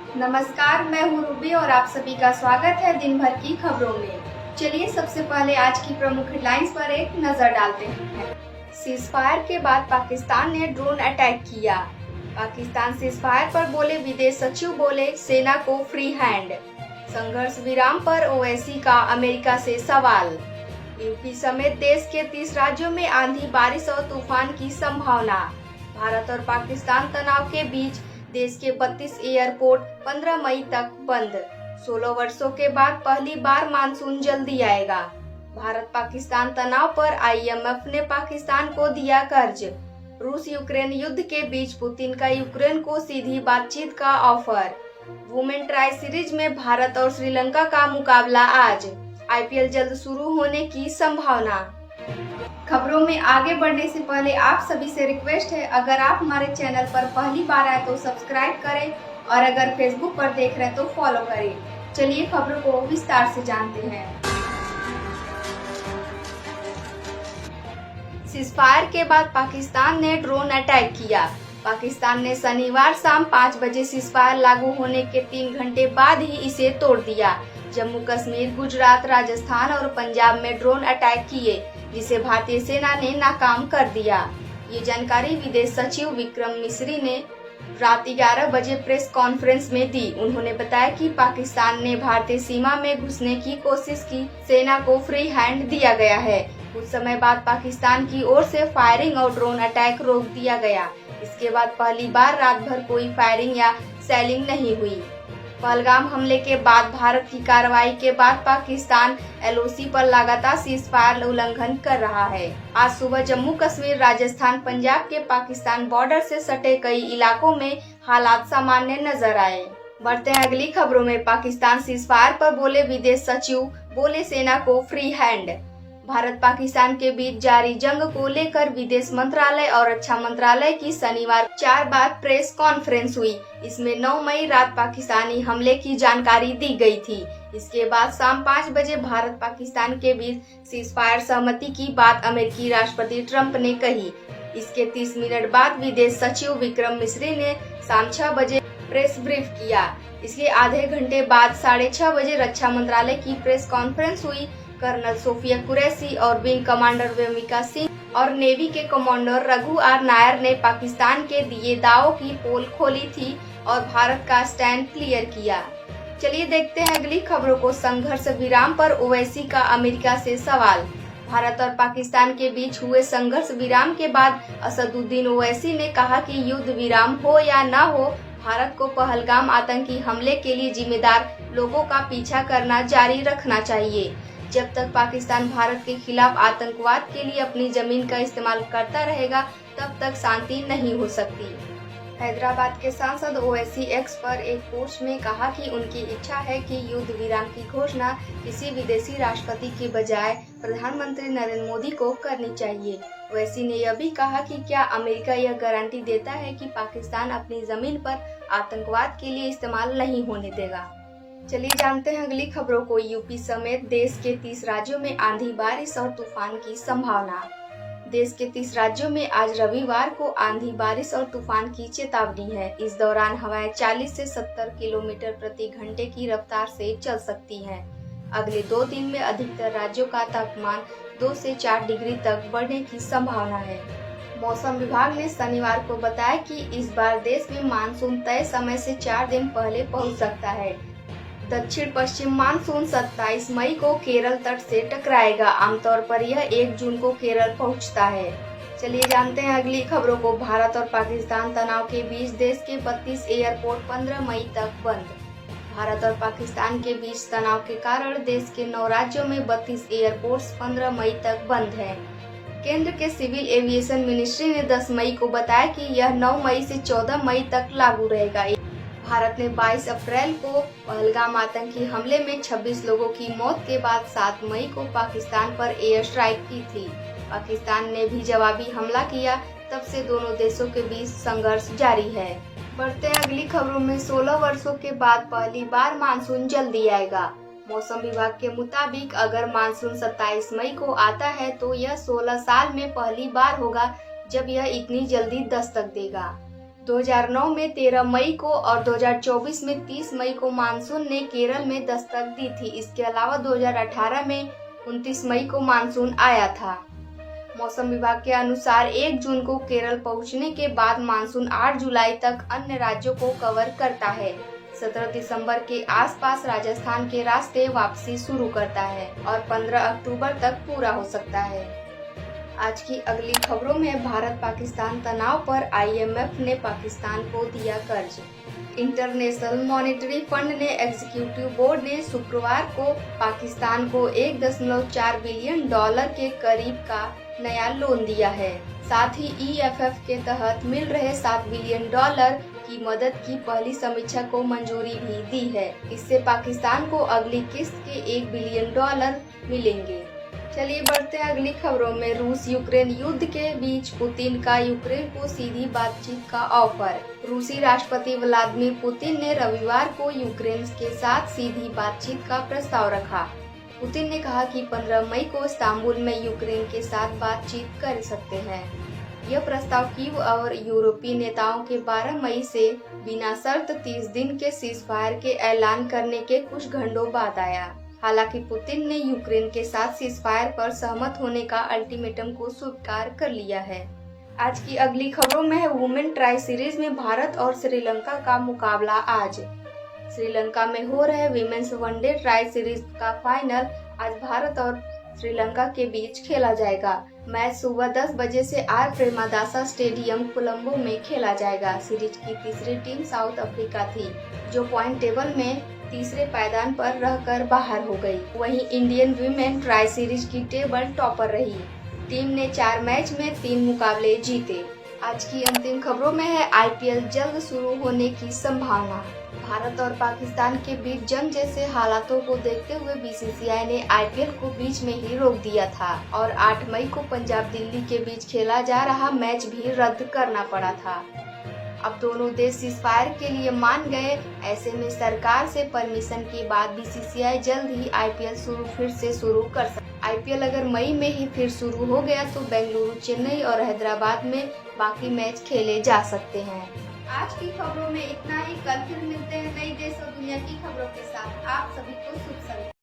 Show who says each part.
Speaker 1: नमस्कार, मैं हूँ रूबी और आप सभी का स्वागत है दिन भर की खबरों में। चलिए सबसे पहले आज की प्रमुख हेडलाइंस पर एक नजर डालते हैं। सीजफायर के बाद पाकिस्तान ने ड्रोन अटैक किया। पाकिस्तान सीजफायर पर बोले विदेश सचिव, बोले सेना को फ्री हैंड। संघर्ष विराम पर ओवैसी का अमेरिका से सवाल। यूपी समेत देश के 30 राज्यों में आंधी, बारिश और तूफान की संभावना। भारत और पाकिस्तान तनाव के बीच, देश के 32 एयरपोर्ट 15 मई तक बंद। 16 वर्षों के बाद पहली बार मानसून जल्दी आएगा। भारत पाकिस्तान तनाव पर आईएमएफ ने पाकिस्तान को दिया कर्ज। रूस यूक्रेन युद्ध के बीच पुतिन का यूक्रेन को सीधी बातचीत का ऑफर। वुमेन ट्राई सीरीज में भारत और श्रीलंका का मुकाबला आज। आईपीएल जल्द शुरू होने की संभावना। खबरों में आगे बढ़ने से पहले आप सभी से रिक्वेस्ट है, अगर आप हमारे चैनल पर पहली बार आए तो सब्सक्राइब करें और अगर फेसबुक पर देख रहे हैं तो फॉलो करें। चलिए खबरों को विस्तार से जानते हैं। सीजफायर के बाद पाकिस्तान ने ड्रोन अटैक किया। पाकिस्तान ने शनिवार शाम 5 बजे सीजफायर लागू होने के 3 घंटे बाद ही इसे तोड़ दिया। जम्मू कश्मीर, गुजरात, राजस्थान और पंजाब में ड्रोन अटैक किए, जिसे भारतीय सेना ने नाकाम कर दिया। ये जानकारी विदेश सचिव विक्रम मिस्री ने रात 11 बजे प्रेस कॉन्फ्रेंस में दी। उन्होंने बताया कि पाकिस्तान ने भारतीय सीमा में घुसने की कोशिश की, सेना को फ्री हैंड दिया गया है। कुछ समय बाद पाकिस्तान की ओर से फायरिंग और ड्रोन अटैक रोक दिया गया। इसके बाद पहली बार रात भर कोई फायरिंग या सेलिंग नहीं हुई। पहलगाम हमले के बाद भारत की कार्रवाई के बाद पाकिस्तान एलओसी पर लगातार सीजफायर उल्लंघन कर रहा है। आज सुबह जम्मू कश्मीर, राजस्थान, पंजाब के पाकिस्तान बॉर्डर से सटे कई इलाकों में हालात सामान्य नजर आए। बढ़ते हैं अगली खबरों में। पाकिस्तान सीजफायर पर बोले विदेश सचिव, बोले सेना को फ्री हैंड। भारत पाकिस्तान के बीच जारी जंग को लेकर विदेश मंत्रालय और रक्षा मंत्रालय की शनिवार 4 बार प्रेस कॉन्फ्रेंस हुई। इसमें 9 मई रात पाकिस्तानी हमले की जानकारी दी गई थी। इसके बाद शाम 5 बजे भारत पाकिस्तान के बीच सीजफायर सहमति की बात अमेरिकी राष्ट्रपति ट्रंप ने कही। इसके 30 मिनट बाद विदेश सचिव विक्रम मिस्री ने शाम 6 बजे प्रेस ब्रीफ किया। इसके आधे घंटे बाद 6:30 बजे रक्षा मंत्रालय की प्रेस कॉन्फ्रेंस हुई। कर्नल सोफिया कुरैशी और विंग कमांडर वेमिका सिंह और नेवी के कमांडर रघु आर नायर ने पाकिस्तान के दिए दावों की पोल खोली थी और भारत का स्टैंड क्लियर किया। चलिए देखते हैं अगली खबरों को। संघर्ष विराम पर ओवैसी का अमेरिका से सवाल। भारत और पाकिस्तान के बीच हुए संघर्ष विराम के बाद असदुद्दीन ओवैसी ने कहा कि युद्ध विराम हो या न हो, भारत को पहलगाम आतंकी हमले के लिए जिम्मेदार लोगों का पीछा करना जारी रखना चाहिए। जब तक पाकिस्तान भारत के खिलाफ आतंकवाद के लिए अपनी जमीन का इस्तेमाल करता रहेगा, तब तक शांति नहीं हो सकती। हैदराबाद के सांसद ओवैसी एक्स पर एक पोस्ट में कहा कि उनकी इच्छा है कि युद्ध विराम की घोषणा किसी विदेशी राष्ट्रपति के बजाय प्रधानमंत्री नरेंद्र मोदी को करनी चाहिए। ओवैसी ने यह भी कहा कि क्या अमेरिका यह गारंटी देता है कि पाकिस्तान अपनी जमीन पर आतंकवाद के लिए इस्तेमाल नहीं होने देगा। चलिए जानते हैं अगली खबरों को। यूपी समेत देश के 30 राज्यों में आंधी, बारिश और तूफान की संभावना। देश के 30 राज्यों में आज रविवार को आंधी, बारिश और तूफान की चेतावनी है। इस दौरान हवाएं 40 से 70 किलोमीटर प्रति घंटे की रफ्तार से चल सकती हैं। अगले 2 दिन में अधिकतर राज्यों का तापमान 2 से 4 डिग्री तक बढ़ने की संभावना है। मौसम विभाग ने शनिवार को बताया कि इस बार देश में मानसून तय समय से 4 दिन पहले पहुंच सकता है। दक्षिण पश्चिम मानसून 27 मई को केरल तट से टकराएगा। आमतौर पर यह 1 जून को केरल पहुंचता है। चलिए जानते हैं अगली खबरों को। भारत और पाकिस्तान तनाव के बीच, देश के 32 एयरपोर्ट 15 मई तक बंद। भारत और पाकिस्तान के बीच तनाव के कारण देश के 9 राज्यों में 32 एयरपोर्ट्स 15 मई तक बंद हैं। केंद्र के सिविल एविएशन मिनिस्ट्री ने 10 मई को बताया कि यह 9 मई से 14 मई तक लागू रहेगा। भारत ने 22 अप्रैल को पहलगाम आतंकी हमले में 26 लोगों की मौत के बाद 7 मई को पाकिस्तान पर एयर स्ट्राइक की थी। पाकिस्तान ने भी जवाबी हमला किया। तब से दोनों देशों के बीच संघर्ष जारी है। बढ़ते हैं अगली खबरों में। 16 वर्षों के बाद पहली बार मानसून जल्दी आएगा। मौसम विभाग के मुताबिक अगर मानसून 27 मई को आता है तो यह 16 साल में पहली बार होगा जब यह इतनी जल्दी दस्तक देगा। 2009 में 13 मई को और 2024 में 30 मई को मानसून ने केरल में दस्तक दी थी। इसके अलावा 2018 में 29 मई को मानसून आया था। मौसम विभाग के अनुसार 1 जून को केरल पहुंचने के बाद मानसून 8 जुलाई तक अन्य राज्यों को कवर करता है। 17 दिसंबर के आसपास राजस्थान के रास्ते वापसी शुरू करता है और 15 अक्टूबर तक पूरा हो सकता है। आज की अगली खबरों में भारत पाकिस्तान तनाव पर IMF ने पाकिस्तान को दिया कर्ज। इंटरनेशनल मॉनेटरी फंड ने एग्जीक्यूटिव बोर्ड ने शुक्रवार को पाकिस्तान को $1.4 बिलियन के करीब का नया लोन दिया है। साथ ही EFF के तहत मिल रहे $7 बिलियन की मदद की पहली समीक्षा को मंजूरी भी दी है। इससे पाकिस्तान को अगली किस्त के $1 बिलियन मिलेंगे। चलिए बढ़ते हैं अगली खबरों में। रूस यूक्रेन युद्ध के बीच पुतिन का यूक्रेन को सीधी बातचीत का ऑफर। रूसी राष्ट्रपति व्लादिमीर पुतिन ने रविवार को यूक्रेन के साथ सीधी बातचीत का प्रस्ताव रखा। पुतिन ने कहा कि 15 मई को इस्तांबुल में यूक्रेन के साथ बातचीत कर सकते हैं। यह प्रस्ताव कीव और यूरोपीय नेताओं के 12 मई से बिना शर्त 30 दिन के सीजफायर के ऐलान करने के कुछ घंटों बाद आया। हालांकि पुतिन ने यूक्रेन के साथ सीजफायर पर सहमत होने का अल्टीमेटम को स्वीकार कर लिया है। आज की अगली खबरों में है वुमेन ट्राई सीरीज में भारत और श्रीलंका का मुकाबला। आज श्रीलंका में हो रहे विमेन्स वनडे ट्राई सीरीज का फाइनल आज भारत और श्रीलंका के बीच खेला जाएगा। मैच सुबह 10 बजे से आर प्रेमादासा स्टेडियम कोलंबो में खेला जाएगा। सीरीज की तीसरी टीम साउथ अफ्रीका थी, जो पॉइंट टेबल में तीसरे पायदान पर रहकर बाहर हो गई। वहीं इंडियन वीमेन ट्राई सीरीज की टेबल टॉपर रही। टीम ने 4 मैच में 3 मुकाबले जीते। आज की अंतिम खबरों में है IPL जल्द शुरू होने की संभावना। भारत और पाकिस्तान के बीच जंग जैसे हालातों को देखते हुए BCCI ने IPL को बीच में ही रोक दिया था और 8 मई को पंजाब दिल्ली के बीच खेला जा रहा मैच भी रद्द करना पड़ा था। अब दोनों देश सीजफायर के लिए मान गए। ऐसे में सरकार से परमिशन के बाद BCCI जल्द ही IPL फिर से शुरू कर सकता। IPL अगर मई में ही फिर शुरू हो गया तो बेंगलुरु, चेन्नई और हैदराबाद में बाकी मैच खेले जा सकते हैं। आज की खबरों में इतना ही। कल फिर मिलते हैं नई देश और दुनिया की खबरों के साथ। आप सभी को शुभ संध्या।